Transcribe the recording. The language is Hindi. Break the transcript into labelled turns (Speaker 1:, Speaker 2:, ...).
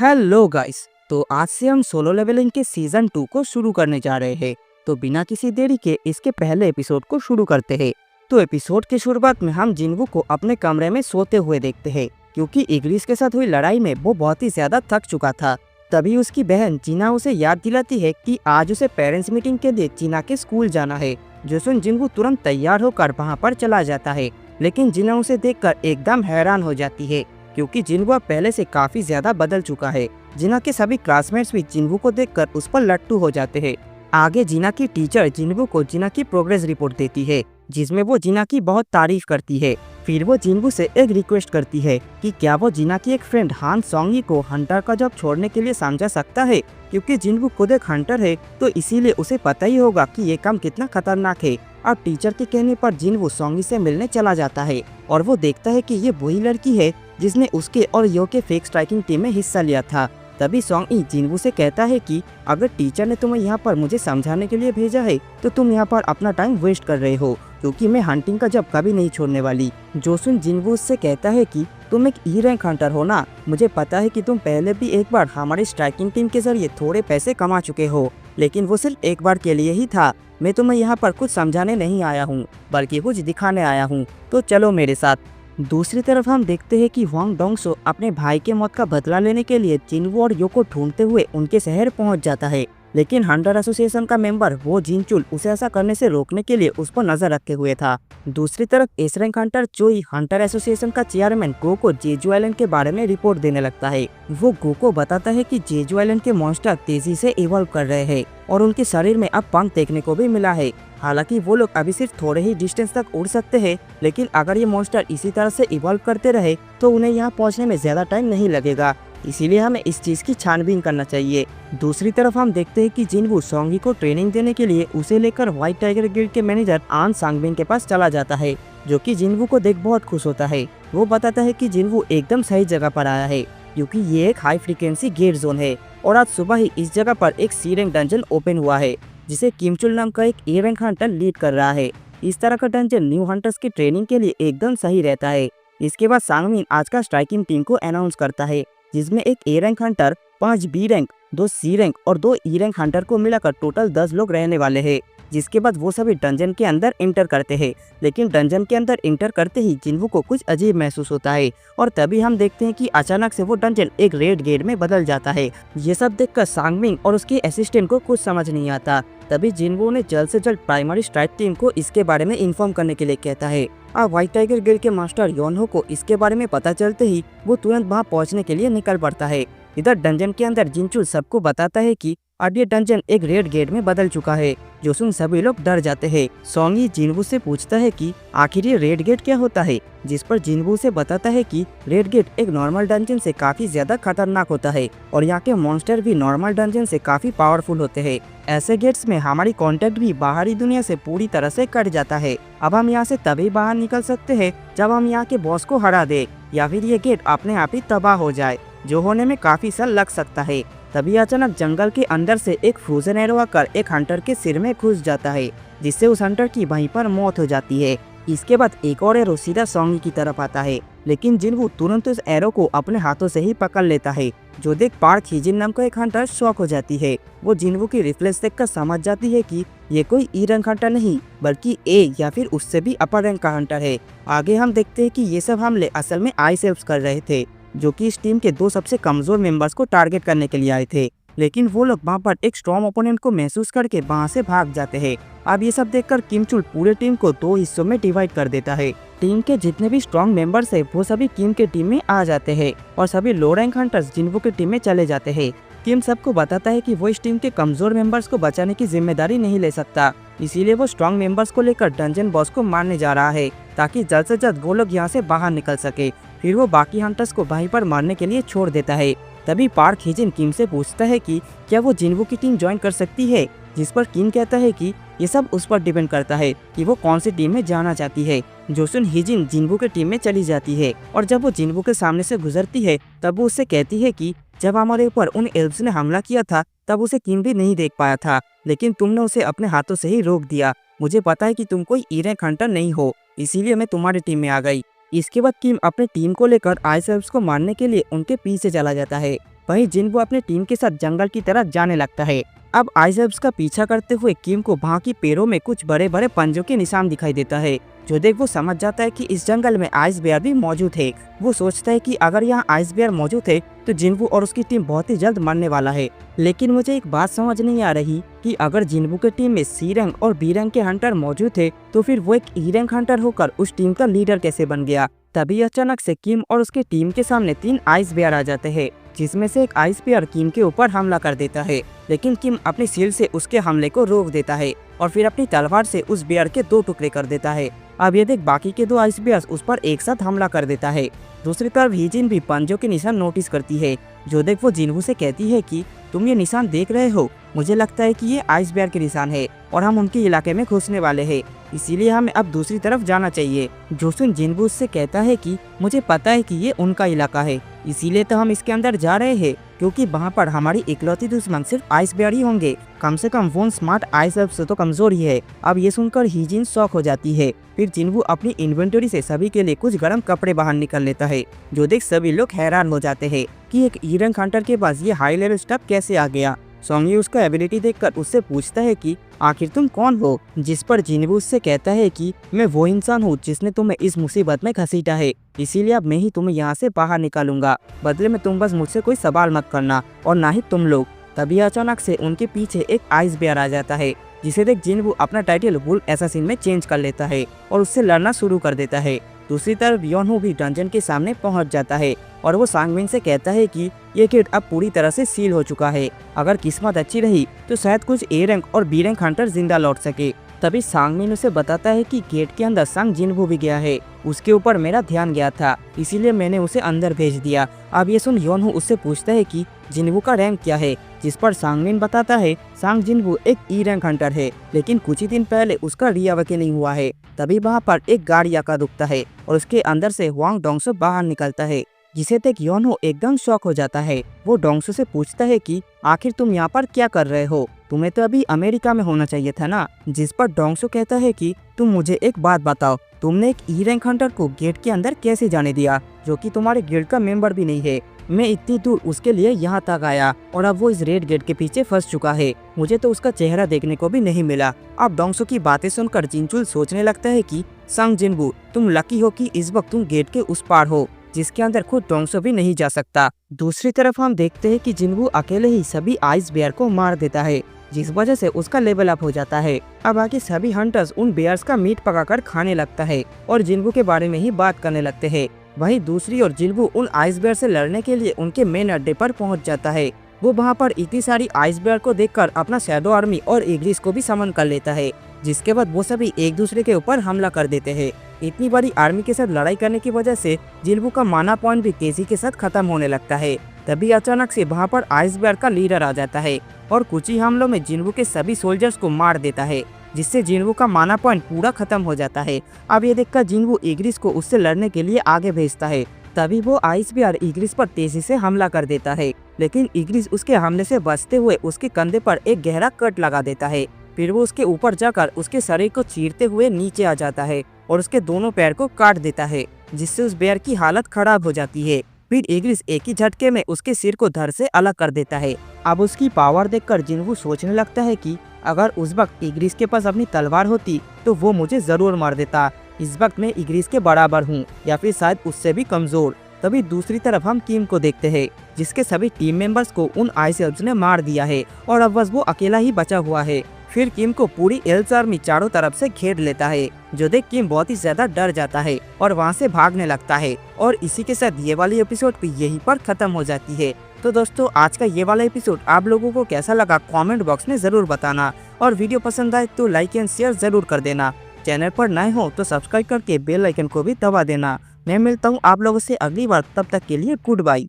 Speaker 1: Hello guys. तो आज से हम सोलो लेवलिंग के सीजन 2 को शुरू करने जा रहे हैं। तो बिना किसी देरी के इसके पहले एपिसोड को शुरू करते हैं। तो एपिसोड की शुरुआत में हम जिन्वू को अपने कमरे में सोते हुए देखते हैं, क्योंकि इग्लिस के साथ हुई लड़ाई में वो बहुत ही ज्यादा थक चुका था। तभी उसकी बहन जीना उसे याद दिलाती है कि आज उसे पेरेंट्स मीटिंग के लिए जीना के स्कूल जाना है। जो सुन जिन्वू तुरंत तैयार होकर वहाँ पर चला जाता है, लेकिन जीना उसे देखकर एकदम हैरान हो जाती है, क्योंकि जिन्वू अब पहले से काफी ज्यादा बदल चुका है। जिना के सभी क्लासमेट्स भी जिन्वू को देखकर उस पर लट्टू हो जाते हैं। आगे जिना की टीचर जिन्वू को जिना की प्रोग्रेस रिपोर्ट देती है, जिसमें वो जिना की बहुत तारीफ करती है। फिर वो जिन्वू से एक रिक्वेस्ट करती है कि क्या वो जिना की एक फ्रेंड हान सोंगी को हंटर का जॉब छोड़ने के लिए समझा सकता है, क्योंकि जिन्वू खुद एक हंटर है, तो इसीलिए उसे पता ही होगा कि ये काम कितना खतरनाक है। अब टीचर के कहने पर जिन्वू सोंगी से मिलने चला जाता है और वो देखता है कि ये वही लड़की है जिसने उसके और यो के फेक स्ट्राइकिंग टीम में हिस्सा लिया था। तभी सोंगी जिन्वू से कहता है कि अगर टीचर ने तुम्हें यहाँ पर मुझे समझाने के लिए भेजा है तो तुम यहाँ पर अपना टाइम वेस्ट कर रहे हो, क्योंकि मैं हंटिंग का जॉब कभी नहीं छोड़ने वाली। जोसुन जिन्वू से कहता है कि तुम एक ई रैंक हंटर हो ना, मुझे पता है कि तुम पहले भी एक बार हमारी स्ट्राइकिंग टीम के जरिए थोड़े पैसे कमा चुके हो, लेकिन वो सिर्फ एक बार के लिए ही था। मैं तुम्हें यहाँ पर कुछ समझाने नहीं आया हूँ, बल्कि कुछ दिखाने आया हूँ, तो चलो मेरे साथ। दूसरी तरफ हम देखते हैं कि वांग डोंगसो अपने भाई के मौत का बदला लेने के लिए जिन्वू और यो को ढूंढते हुए उनके शहर पहुंच जाता है, लेकिन हंटर एसोसिएशन का मेंबर वो जिनचुल उसे ऐसा करने से रोकने के लिए उस पर नजर रखे हुए था। दूसरी तरफ S rank hunter Choi hunter association का चेयरमैन गो को जेजू आइलैंड के बारे में रिपोर्ट देने लगता है। वो गो को बताता है कि जेजू आइलैंड के मॉन्स्टर तेजी से इवॉल्व कर रहे हैं और उनके शरीर में अब पंख देखने को भी मिला है। हालांकि वो लोग अभी सिर्फ थोड़े ही डिस्टेंस तक उड़ सकते हैं, लेकिन अगर ये मॉन्स्टर इसी तरह से इवॉल्व करते रहे तो उन्हें यहाँ पहुँचने में ज्यादा टाइम नहीं लगेगा, इसीलिए हमें इस चीज की छानबीन करना चाहिए। दूसरी तरफ हम देखते हैं कि जिन्वू सोंगी को ट्रेनिंग देने के लिए उसे लेकर व्हाइट टाइगर गिल्ड के मैनेजर आन सांगबिन के पास चला जाता है, जो कि जिन्वू को देख बहुत खुश होता है। वो बताता है कि जिन्वू एकदम सही जगह पर आया है, क्योंकि ये एक हाई फ्रीक्वेंसी गेट जोन है और आज सुबह ही इस जगह पर एक सी रैंक डंजन ओपन हुआ है, जिसे किमचुल नाम का एक ए रैंक हंटर लीड कर रहा है। इस तरह का डंजन न्यू हंटर्स की ट्रेनिंग के लिए एकदम सही रहता है। इसके बाद सांगमिन आज का स्ट्राइकिंग टीम को अनाउंस करता है, जिसमें एक A rank Hunter, 5 B rank, 2 C rank और 2 ई रैंक हंटर को मिलाकर टोटल 10 लोग रहने वाले हैं। जिसके बाद वो सभी डंजन के अंदर इंटर करते हैं, लेकिन डंजन के अंदर इंटर करते ही जिन्वू को कुछ अजीब महसूस होता है और तभी हम देखते हैं कि अचानक से वो डंजन एक रेड गेट में बदल जाता है। ये सब देखकर सांगमिंग और उसके असिस्टेंट को कुछ समझ नहीं आता। तभी जिन्वू ने जल्द से जल्द प्राइमरी स्ट्राइक टीम को इसके बारे में इन्फॉर्म करने के लिए कहता है। अब व्हाइट टाइगर गिल्ड के मास्टर योनहो को इसके बारे में पता चलते ही वो तुरंत वहाँ पहुँचने के लिए निकल पड़ता है। इधर डंजन के अंदर जिनचुल सबको बताता है कि अब ये डंजन एक रेड गेट में बदल चुका है, जो सुन सभी लोग डर जाते हैं। सोंगी जिन्वू से पूछता है कि आखिर ये रेड गेट क्या होता है, जिस पर जिन्वू से बताता है कि रेड गेट एक नॉर्मल डंजन से काफी ज्यादा खतरनाक होता है और यहाँ के मॉन्स्टर भी नॉर्मल डंजन से काफी पावरफुल होते हैं। ऐसे गेट्स में हमारी कांटेक्ट भी बाहरी दुनिया से पूरी तरह से कट जाता है। अब हम यहाँ से तभी बाहर निकल सकते हैं जब हम यहाँ के बॉस को हरा दे, या फिर ये गेट अपने आप ही तबाह हो जाए, जो होने में काफी साल लग सकता है। तभी अचानक जंगल के अंदर से एक फ्रोजन एरो आकर एक हंटर के सिर में घुस जाता है, जिससे उस हंटर की वहीं पर मौत हो जाती है। इसके बाद एक और एरो सीधा सोंगी की तरफ आता है, लेकिन जिन्वू तुरंत उस एरो को अपने हाथों से ही पकड़ लेता है, जो देख पार्क हिजिन नाम का एक हंटर शॉक हो जाती है। वो जिन्वू की रिफ्लेक्स देखकर समझ जाती है कि ये कोई ई रैंक हंटर नहीं, बल्कि ए या फिर उससे भी अपर रैंक का हंटर है। आगे हम देखते हैं कि ये सब हमले असल में आई सेल्फ्स कर रहे थे, जो कि इस टीम के 2 सबसे कमजोर मेंबर्स को टारगेट करने के लिए आए थे, लेकिन वो लोग वहाँ पर एक स्ट्रॉन्ग ओपोनेंट को महसूस करके वहाँ से भाग जाते हैं। अब ये सब देखकर किमचुल पूरे टीम को 2 हिस्सों में डिवाइड कर देता है। टीम के जितने भी स्ट्रॉन्ग मेंबर्स है वो सभी किम के टीम में आ जाते हैं और सभी लो रैंक हंटर्स जिन्वू के टीम में चले जाते हैं। किम सबको बताता है कि वो इस टीम के कमजोर मेंबर्स को बचाने की जिम्मेदारी नहीं ले सकता, इसीलिए वो स्ट्रॉन्ग मेंबर्स को लेकर डंजन बॉस को मारने जा रहा है, ताकि जल्द से जल्द वो लोग यहाँ से बाहर निकल सके। फिर वो बाकी हंटर्स को वहीं पर मारने के लिए छोड़ देता है। तभी पार्क हिजिन किम से पूछता है कि क्या वो जिन्वू की टीम ज्वाइन कर सकती है, जिस पर किम कहता है कि ये सब उस पर डिपेंड करता है कि वो कौन सी टीम में जाना चाहती है। जोसुन हिजिन जिन्वू के टीम में चली जाती है और जब वो जिन्वू के सामने से गुजरती है तब वो उससे कहती है कि जब हमारे ऊपर उन एल्व्स ने हमला किया था तब उसे किम भी नहीं देख पाया था, लेकिन तुमने उसे अपने हाथों से ही रोक दिया। मुझे पता है कि तुम कोई ई रैंक हंटर नहीं हो, इसीलिए मैं तुम्हारी टीम में आ गई। इसके बाद किम अपने टीम को लेकर आई सेल्व्स को मारने के लिए उनके पीछे चला जाता है, वहीं जिन्वू अपने टीम के साथ जंगल की तरफ जाने लगता है। अब आइसबर्ग्स का पीछा करते हुए किम को वहाँ की पेड़ों में कुछ बड़े बड़े पंजों के निशान दिखाई देता है। जो देख वो समझ जाता है कि इस जंगल में आइस बेयर भी मौजूद है। वो सोचता है कि अगर यहाँ आइस बेयर मौजूद है तो जिन्वू और उसकी टीम बहुत ही जल्द मरने वाला है। लेकिन मुझे एक बात समझ नहीं आ रही कि अगर जिन्वू की टीम में सी रैंक और बी रैंक के हंटर मौजूद थे तो फिर वो एक ई रैंक हंटर होकर उस टीम का लीडर कैसे बन गया। तभी अचानक से किम और उसकी टीम के सामने 3 आइस बेयर आ जाते हैं, जिसमें से एक आइस बेयर किम के ऊपर हमला कर देता है। लेकिन किम अपनी शील्ड से उसके हमले को रोक देता है और फिर अपनी तलवार से उस बेयर के 2 टुकड़े कर देता है। अब ये देख बाकी के 2 आइस बेयर्स उस पर एक साथ हमला कर देता है। दूसरी तरफ हीजिन भी पंजों के निशान नोटिस करती है। जो देख वो जिन्वू से कहती है कि तुम ये निशान देख रहे हो, मुझे लगता है कि ये आइस बेयर के निशान है और हम उनके इलाके में घुसने वाले हैं, इसीलिए हमें अब दूसरी तरफ जाना चाहिए। जोसुन जिन्वू से कहता है कि मुझे पता है कि ये उनका इलाका है, इसीलिए तो हम इसके अंदर जा रहे हैं, क्योंकि वहाँ पर हमारी इकलौती दुश्मन सिर्फ आइस बेयर ही होंगे। कम से कम वो स्मार्ट आइसबर्ग से तो कमजोर ही है। अब ये सुनकर हीजिन शॉक हो जाती है। फिर जिन्वू अपनी इन्वेंटरी से सभी के लिए कुछ गर्म कपड़े बाहर निकल लेता है। जो देख सभी लोग हैरान हो जाते हैं कि एक ई रैंक हंटर के पास ये हाई लेवल स्टफ कैसे आ गया। सोंगी उसका एबिलिटी देखकर उससे पूछता है कि आखिर तुम कौन हो, जिस पर जिन्वू उससे कहता है कि मैं वो इंसान हूँ जिसने तुम्हें इस मुसीबत में घसीटा है, इसीलिए अब मैं ही तुम्हें यहाँ से बाहर निकालूंगा। बदले में तुम बस मुझसे कोई सवाल मत करना और ना ही तुम लोग। तभी अचानक से उनके पीछे एक आइस बेयर आ जाता है, जिसे देख जिन्वू अपना टाइटल वुल्फ असैसिन में चेंज कर लेता है और उससे लड़ना शुरू कर देता है। दूसरी तरफ योनहू भी डंजन के सामने पहुंच जाता है और वो सांगमिन से कहता है कि ये गेट अब पूरी तरह से सील हो चुका है। अगर किस्मत अच्छी रही तो शायद कुछ ए रैंक और बी रैंक हंटर जिंदा लौट सके। तभी सांगमिन उसे बताता है कि गेट के अंदर सांग जिन्वू भी गया है, उसके ऊपर मेरा ध्यान गया था, इसीलिए मैंने उसे अंदर भेज दिया। अब ये सुन योनहू उससे पूछता है कि जिन्वू का रैंक क्या है, जिस पर सांगमिन बताता है सांग जिन्वू एक ई रैंक हंटर है, लेकिन कुछ ही दिन पहले उसका रीअवेकनिंग हुआ है। तभी वहाँ पर एक गाड़ी आकर रुकता है और उसके अंदर से हुआंग डोंगसो बाहर निकलता है, जिसे देख योनहू एकदम शॉक हो जाता है। वो डोंगसो से पूछता है कि आखिर तुम यहाँ पर क्या कर रहे हो, तुम्हें तो अभी अमेरिका में होना चाहिए था ना। जिस पर डोंगसो कहता है कि तुम मुझे एक बात बताओ, तुमने एक ई रैंक हंटर को गेट के अंदर कैसे जाने दिया, जो कि तुम्हारे गिल्ड का मेंबर भी नहीं है। मैं इतनी दूर उसके लिए यहाँ तक आया और अब वो इस रेड गेट के पीछे फंस चुका है, मुझे तो उसका चेहरा देखने को भी नहीं मिला। अब डोंगसो की बातें सुनकर जिनचुल सोचने लगता है कि सांग जिन्वू तुम लकी हो कि इस वक्त तुम गेट के उस पार हो, जिसके अंदर खुद डोंगसो भी नहीं जा सकता। दूसरी तरफ हम देखते हैं कि जिन्वू अकेले ही सभी आइस बेयर को मार देता है, जिस वजह से उसका लेवल अप हो जाता है। अब बाकी सभी हंटर्स उन बेयर्स का मीट पकाकर खाने लगता है और जिन्वू के बारे में ही बात करने लगते हैं। वहीं दूसरी ओर जिन्वू उन आइस बेयर से लड़ने के लिए उनके मेन अड्डे पर पहुंच जाता है। वो वहां पर इतनी सारी आइस बेयर को देखकर अपना शैडो आर्मी और इग्रिस को भी समन कर लेता है, जिसके बाद वो सभी एक दूसरे के ऊपर हमला कर देते हैं। इतनी बड़ी आर्मी के साथ लड़ाई करने की वजह से जिन्वू का माना पॉइंट भी तेजी के साथ खत्म होने लगता है। तभी अचानक से वहाँ पर आइस बेयर का लीडर आ जाता है और कुछ ही हमलों में जिन्वू के सभी सोल्जर्स को मार देता है, जिससे जिन्वू का माना पॉइंट पूरा खत्म हो जाता है। अब ये देखकर जिन्वू इग्रिस को उससे लड़ने के लिए आगे भेजता है। तभी वो आइस बेयर इग्रिस पर तेजी से हमला कर देता है, लेकिन इग्रिस उसके हमले से बचते हुए उसके कंधे पर एक गहरा कट लगा देता है। फिर वो उसके ऊपर जाकर उसके शरीर को चीरते हुए नीचे आ जाता है और उसके दोनों पैर को काट देता है, जिससे उस बेयर की हालत खराब हो जाती है। फिर इग्रिस एक ही झटके में उसके सिर को धड़ से अलग कर देता है। अब उसकी पावर देखकर जिन्वू सोचने लगता है कि अगर उस वक्त इग्रिस के पास अपनी तलवार होती तो वो मुझे जरूर मार देता। इस वक्त मैं इग्रिस के बराबर हूँ या फिर शायद उससे भी कमजोर। तभी दूसरी तरफ हम किम को देखते हैं, जिसके सभी टीम मेंबर्स को उन आइस एल्व्स ने मार दिया है और अब बस वो अकेला ही बचा हुआ है। फिर किम को पूरी एल्व्स आर्मी चारों तरफ से घेर लेता है, जो देख किम बहुत ही ज्यादा डर जाता है और वहाँ से भागने लगता है। और इसी के साथ ये वाली एपिसोड भी यहीं पर खत्म हो जाती है। तो दोस्तों आज का ये वाला एपिसोड आप लोगों को कैसा लगा कमेंट बॉक्स में जरूर बताना, और वीडियो पसंद आए तो लाइक एंड शेयर जरूर कर देना। चैनल पर नए हो तो सब्सक्राइब करके बेल आइकन को भी दबा देना। मैं मिलता हूँ आप लोगों से अगली बार, तब तक के लिए गुड बाय।